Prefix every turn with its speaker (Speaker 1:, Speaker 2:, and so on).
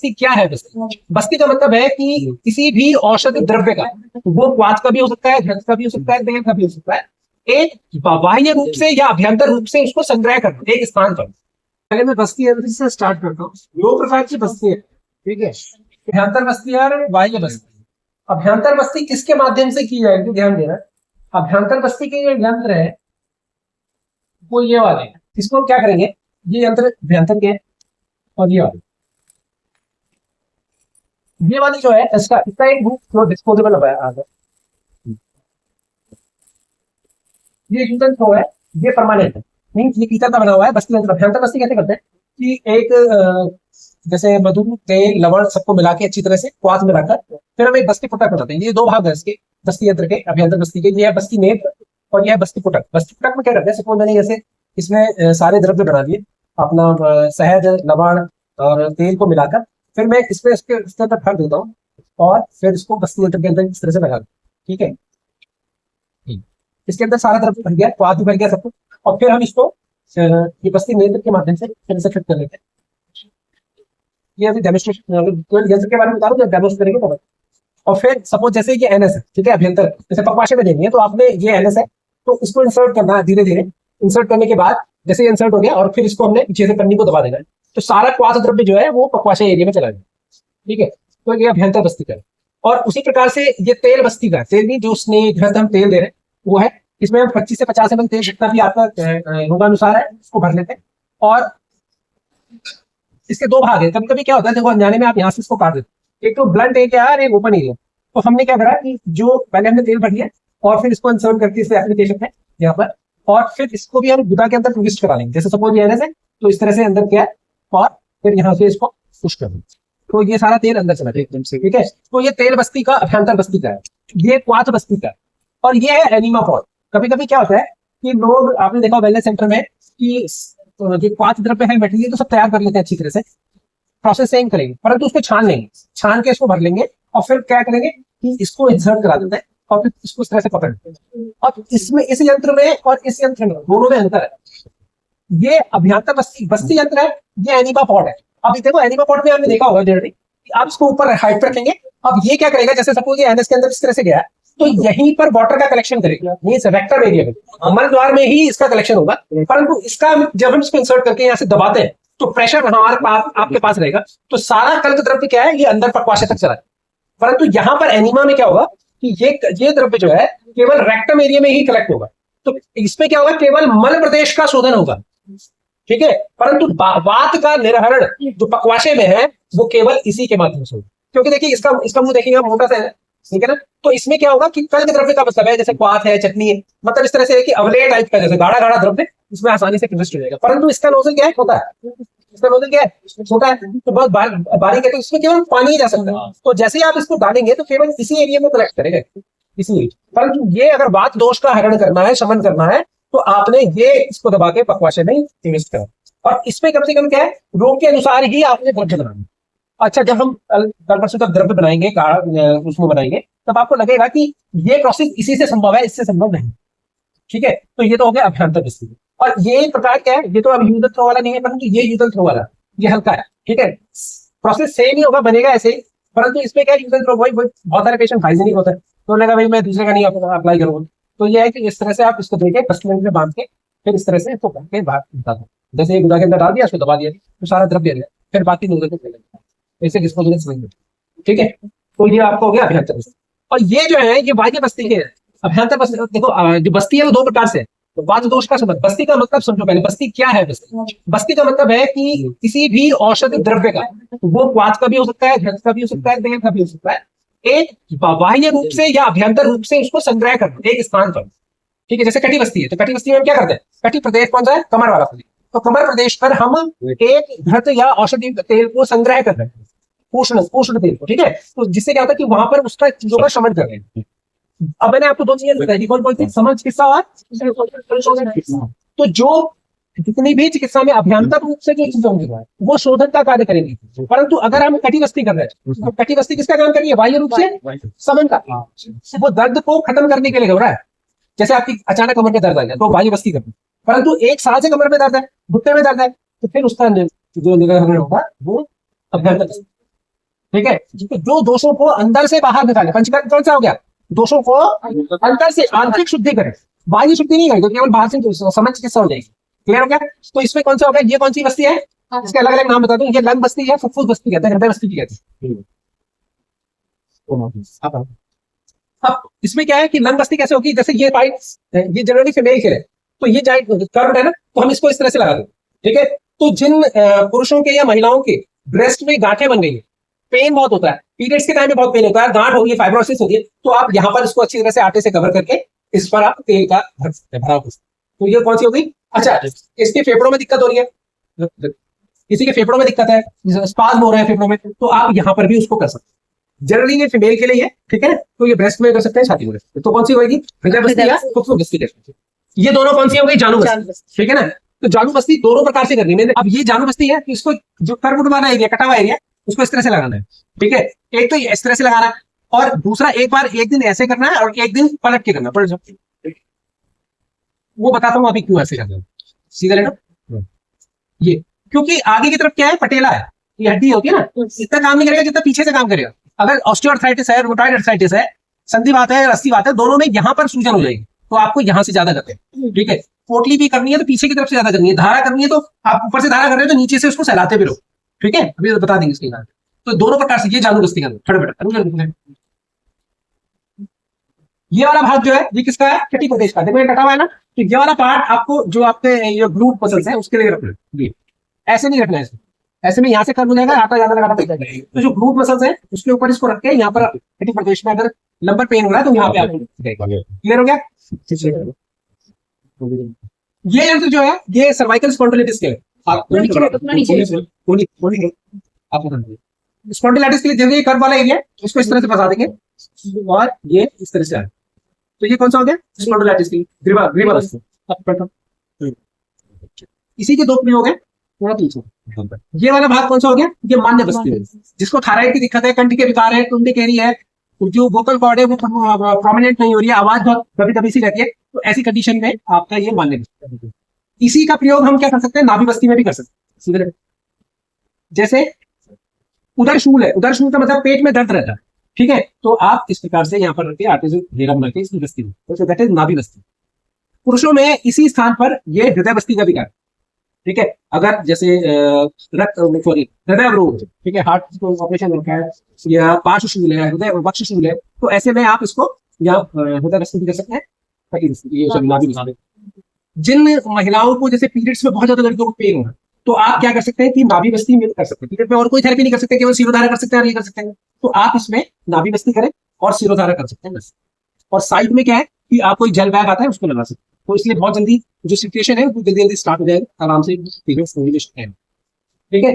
Speaker 1: बस्ती क्या है? बस्ती बस्ती का मतलब है कि किसी भी औषधि द्रव्य का, वो क्वाथ का भी हो सकता है, घृत का भी हो सकता है, तेल का भी हो सकता है, एक बाह्य रूप से या अभ्यंतर रूप से उसको संग्रह करना एक स्थान पर। पहले मैं बस्ती से स्टार्ट करता हूँ। दो प्रकार की बस्ती है, ठीक है, अभ्यंतर बस्ती और बाह्य बस्ती। अभ्यंतर बस्ती किसके माध्यम से की जाएगी, ध्यान देना। अभ्यंतर बस्ती के जो यंत्र है वो ये वाले हैं। इसको हम क्या करेंगे, ये यंत्र अभ्यंतर के हैं, और ये वाली जो है इसका इसका एक रूप जो डिस्पोजेबल आ गया। ये यूजन थ्रो है, ये परमानेंट है, मीन्स ये पीतल का बना हुआ है। बस्ती यंत्र, अभ्यंतर बस्ती कैसे करते हैं कि एक जैसे मधु, तेल, लवण सबको मिला के अच्छी तरह से क्वाथ में रखकर फिर हम एक बस्ती पुटक बनाते हैं। ये दो भाग है इसके बस्ती यंत्र के, अभ्यंतर बस्ती के। ये है बस्ती मेट और ये है बस्ती पुटक। बस्ती पुटक में क्या करते हैं, सपोज मैंने जैसे इसमें सारे द्रव्य बना दिए अपना, शहद, लवण और तेल को मिलाकर, फिर मैं इसमें इसके अंदर भर देता हूँ और फिर इसको बस्ती यंत्र के अंदर इस तरह से लगा दूँ, ठीक है। इसके अंदर सारा द्रव्य भर गया, क्वाथ भी भर गया सब कुछ, और फिर हम इसको ये बस्ती यंत्र के माध्यम से फिर से फिट कर लेते हैं। ये अभी डेमोन्स्ट्रेशन यंत्र के बारे में बता रहा हूँ, जब डेमोन्स्ट्रेट करेंगे तो। और फिर सपोज जैसे ये एनएस है, ठीक है, अभ्यंतर जैसे पकवाशे में देनी है, तो आपने ये एनएस है तो इसको इंसर्ट करना है धीरे धीरे। इंसर्ट करने के बाद जैसे ये इंसर्ट हो गया और फिर इसको हमने पीछे से पन्नी को दबा देना है, तो सारा क्वाथ द्रव्य जो है वो पकवाशे एरिया में चला जाए, ठीक है। तो ये अभ्यंतर बस्ती का है। और उसी प्रकार से ये तेल बस्ती का, तेल भी जो स्नेह घृत हम तेल दे रहे हैं वो है। इसमें हम 25 से 50 ml तेल जितना भी आपका रोगानुसार है उसको भर लेते हैं। और इसके दो भाग है। कभी कभी क्या होता है, देखो अनजाने में आप यहाँ से इसको काट देते, एक तो ब्लंट एरिया है और एक ओपन एरिया। तो हमने क्या करा कि जो पहले हमने तेल भर लिया और फिर इसको इंसर्ट करके इस एप्लीकेशन है यहाँ पर, और फिर इसको भी हम गुदा के अंदर प्रविष्ट करा लेंगे। जैसे सपोज ये एनएस है तो इस तरह से अंदर किया और फिर यहाँ से इसको पुश कर देंगे, तो ये सारा तेल अंदर चला एकदम से, ठीक है। तो ये तेल बस्ती का, अभ्यंतर बस्ती का है। ये क्वाथ बस्ती का है, और ये है एनिमा पॉड। कभी कभी क्या होता है कि लोग, आपने देखा वेलनेस सेंटर में कि जो क्वाथ द्रव्य है मटेरियल तो सब तैयार कर लेते हैं अच्छी तरह से, प्रोसेस सेम करेंगे, परंतु उसको छान लेंगे, छान के इसको भर लेंगे और फिर क्या करेंगे कि इसको इंसर्ट करा देते हैं और फिर इसको इस तरह से पकड़ लेते हैं। और इसमें, इस यंत्र में और इस यंत्र में, दोनों में अंतर है। ये अभ्यंतर बस्ती यंत्र है, ये एनिमा पॉड है। अब देखो एनिमा पॉड में आपने देखा होगा जनरली, आप इसको ऊपर हाइट पर रखेंगे। अब ये क्या करेगा, जैसे सपोज ये एनएस के अंदर इस तरह से गया तो यहीं पर वाटर का कलेक्शन करेगा, मींस रेक्टम एरिया में, मल द्वार में ही इसका कलेक्शन होगा। परंतु इसका जब हम इसको इंसर्ट करके यहाँ से दबाते हैं तो प्रेशर हमारे पास, आपके पास रहेगा, तो सारा कल्क द्रव्य क्या है, ये अंदर पकवाशे तक चला है। परंतु यहाँ पर एनिमा में क्या होगा कि ये द्रव्य जो है केवल रेक्टम एरिया में ही कलेक्ट होगा। तो इसमें क्या होगा, केवल मल प्रदेश का शोधन होगा, ठीक है। परंतु वात का निर्हरण जो पकवाशे में है वो केवल इसी के माध्यम से होगा। क्योंकि देखिए इसका मुंह देखिएगा, मोटा सा है, ठीक है ना। तो इसमें क्या होगा कि कल्क द्रव्य का मतलब है, जैसे क्वाथ है, चटनी है, मतलब इस तरह से है कि अवलेय टाइप का, जैसे गाढ़ा गाढ़ा द्रव्य इसमें आसानी से प्रविष्ट हो जाएगा। परंतु इसका नोजल क्या है, होता है, इसका नोजल क्या है, छोटा है, तो बहुत बारीक है, तो इसमें केवल पानी ही जा सकता है। तो जैसे ही आप इसको डालेंगे तो केवल इसी एरिया में कलेक्ट करेगा, इसी। परंतु ये अगर वात दोष का हरण करना है, शमन करना है, तो आपने ये इसको दबा के पकवाशे में इन्वेस्ट करा। और इसमें कम से कम क्या है, रोग के अनुसार ही आपने द्रव्य बनाना। अच्छा, जब हम कल परसों तक द्रव्य बनाएंगे, उसमें बनाएंगे, तब आपको लगेगा कि ये प्रोसेस इसी से संभव है, इससे संभव नहीं, ठीक है। तो ये तो हो गया अभ्यंतर बस्ती। और ये प्रकार क्या है, ये तो अब यूजल थ्रो वाला नहीं है, परंतु ये यूजल थ्रो वाला, ये हल्का है, ठीक है। प्रोसेस सेम ही होगा, बनेगा ऐसे ही, परंतु इसमें क्या है, यूजल थ्रो वही बहुत सारे पेशेंट हाइजीनिक होता है, तो लगा भाई मैं दूसरे का नहीं अप्लाई करूंगा। तो ये है कि इस तरह से आप इसको देके बस्ती में बांध के फिर इस तरह से इसको करके बाहर निकाल दो। जैसे एक गुदा के अंदर डाल दिया, उसको दबा दिया, तो सारा द्रव्य गया, फिर बाकी नोजल को ले लेंगे, ऐसे डिस्पोजल समझ, ठीक है। तो ये आपको हो गया अभ्यंतर बस्ती। और ये जो है ये बाह्य बस्ती के है। अभ्यंतर बस्ती, देखो जो बस्ती है वो दो प्रकार से, तो वात दोष का संबंध। बस्ती का मतलब समझो पहले, बस्ती क्या है। बस्ती का मतलब है कि किसी भी औषधि द्रव्य का, वो क्वाथ का भी हो सकता है, घृत का भी हो सकता है, तेल का भी हो सकता है, एक बाह्य रूप से या अभ्यंतर रूप से उसको संग्रह करना एक स्थान पर, ठीक है। जैसे कटी बस्ती है, तो कटी बस्ती में हम क्या करते हैं, कटी प्रदेश कौन सा है, कमर वाला प्रदेश, तो कमर प्रदेश पर हम एक घृत या औषधि तेल को संग्रह कर रहे हैं, उष्ण तेल को, ठीक है। तो जिससे क्या होता है कि वहां पर उसका चीजों का शमन कर रहे हैं। अब मैंने आपको दो चीजें बताई, कौन सी, समझ चिकित्सा और संशोधन चिकित्सा। तो जो जितनी भी चिकित्सा में अभ्यंतर रूप से जो चीजें होंगी वो शोधन का कार्य करेंगी। परंतु अगर हम कटी बस्ती कर रहे हैं, तो कटी बस्ती किसका काम करेगी, बाह्य रूप से समन का, वो दर्द को खत्म करने के लिए हो रहा है। जैसे आपकी अचानक कमर में दर्द आ गया तो बाह्य बस्ती करनी, परंतु एक साल से कमर में दर्द है, घुटने में दर्द है, तो फिर उसका जो निराकरण होगा वो अभ्यंतर बस्ती। ठीक है, तो जो दोषों को अंदर से बाहर निकाले, पंचकर्म कौन सा हो गया, दोषों को अंदर से आंतरिक शुद्धि करे, बाह्य शुद्धि नहीं करे, तो केवल बाहर से समझ चिकित्सा हो जाएगी। क्लियर हो गया। तो इसमें कौन सा हो गया, ये कौन सी बस्ती है, इसके अलग अलग नाम बता दूं, ये लंग बस्ती है, फुफ्फुस बस्ती कहते हैं, हृदय बस्ती भी कहते हैं। अब इसमें क्या है कि लंग बस्ती कैसे होगी, जैसे ये पाइप, ये जनरली फीमेल के लिए, तो ये कर्व है ना, तो हम इसको इस तरह से लगा दें। ठीक है, तो जिन पुरुषों के या महिलाओं के ब्रेस्ट में गांठें बन गई है, पेन बहुत होता है, पीरियड्स के टाइम में बहुत पेन होता है, गांठ होगी, फाइब्रोसिस होगी, तो आप यहाँ पर इसको अच्छी तरह से आटे से कवर करके इस पर आप तेल का भर सकते हैं, भराव कर सकते हैं। तो ये कौन सी हो गई। अच्छा, इसके फेफड़ों में दिक्कत हो रही है, किसी के फेफड़ों में दिक्कत है, स्पाज्म हो रहा है फेफड़ों में, तो आप यहाँ पर भी उसको कर सकते हैं। जनरली ये फीमेल के लिए है, ठीक है, तो ये ब्रेस्ट में कर सकते हैं, छाती में कर सकते हैं। तो कौन सी होगी, हृदय बस्ती या फुफ्फुस बस्ती कर सकते हैं। ये दोनों कौन सी हो गई, जानु बस्ती, ठीक है ना। तो जानु बस्ती दोनों प्रकार से करनी है। अब ये जानु बस्ती है, इसको जो कर्व वाला एरिया, कटा हुआ एरिया, उसको इस तरह से लगाना है। ठीक है, एक तो इस तरह से लगाना है, और दूसरा एक बार एक दिन ऐसे करना है और एक दिन पलट के करना पलट, वो बताता हूँ अभी क्यों ऐसे करना है। सीधा लेना ये, क्योंकि आगे की तरफ क्या है, पटेला है, ये हड्डी होती है ना, इतना काम नहीं करेगा जितना पीछे से काम करेगा। अगर ऑस्टियोआर्थराइटिस है, रूमेटॉइड आर्थराइटिस है, संधिवात है, रस्सीवात है, दोनों में यहाँ पर सूजन हो जाएगी, तो आपको यहाँ से ज्यादा करते हैं। ठीक है, पोटली भी करनी है तो पीछे की तरफ से ज्यादा करनी है, धारा करनी है तो आप ऊपर से धारा कर रहे हो तो नीचे से उसको सहलाते भी रहो। ठीक है, अभी बता देंगे इसके बाद। तो दोनों प्रकार से ये जानु बस्ती करना। ये वाला भाग जो है ये किसका है, कटी प्रदेश का, देखो ये कटा हुआ है ना, तो ये वाला पार्ट आपको जो आपके ये ग्लूट मसल्स है उसके लिए रखना है, ऐसे नहीं रखना है इसको, ऐसे में यहाँ से कर्व हो जाएगा, आता ज्यादा लगाना पड़ता है। तो जो ग्लूट मसल्स है उसके ऊपर इसको रख के यहाँ पर कटी प्रदेश में अगर लंबर पेन हो रहा है तो यहाँ पे आपको क्लियर हो गया। ये यंत्र जो है ये सर्वाइकल स्पॉन्डिलाइटिस के स्पॉन्डिलाइटिस के लिए जब ये कर्व वाला एरिया उसको इस तरह से फंसा देंगे और ये इस तरह से आए, तो ये कौन सा हो गया, स्पॉन्डिलाइटिस की ग्रीवा बस्ती। इसी के दो प्रयोग है, थोड़ा पीछे ये वाला भाग कौन सा हो गया, ये मान्य बस्ती है, जिसको थायराइड की दिक्कत है, कंठ के विकार है, टुंडी केरी है, जो वोकल कॉर्ड है वो प्रोमिनेंट नहीं हो रही है, आवाज बहुत कभी कभी सी रहती है, तो ऐसी कंडीशन में आपका ये मान्य बस्ती है। इसी का प्रयोग हम क्या कर सकते हैं, नाभि बस्ती में भी कर सकते हैं। जैसे उदर शूल है, उदर शूल का मतलब पेट में दर्द रहता है, ठीक है, तो आप इस प्रकार से यहाँ पर रखिए, आटे से घेरा बना के इसकी बस्ती में, तो दैट इज नाभि बस्ती। पुरुषों में इसी स्थान पर ये हृदय बस्ती का विकार, ठीक है, अगर जैसे हृदय अवरोध, ठीक है, हार्ट ऑपरेशन होता है या पार्श्व शूल है, हृदय वक्ष शूल है, तो ऐसे में आप इसको यहाँ हृदय बस्ती भी कर सकते हैं। जिन महिलाओं को जैसे पीरियड्स में बहुत ज्यादा लड़कियों को पेन हो रहा है, तो आप क्या कर सकते हैं कि नाभि बस्ती में कर सकते हैं, पीरियड में और कोई थेरेपी नहीं कर सकते, केवल शिरोधारा कर सकते हैं, नहीं कर सकते हैं, तो आप इसमें नाभि बस्ती करें और शिरोधारा कर सकते हैं बस। और साइड में क्या है कि आपको एक जेल बैग आता है उसको लगा सकते हैं, तो इसलिए बहुत जल्दी जो सिचुएशन है वो जल्दी जल्दी स्टार्ट हो जाएगा, आराम से ठीक है।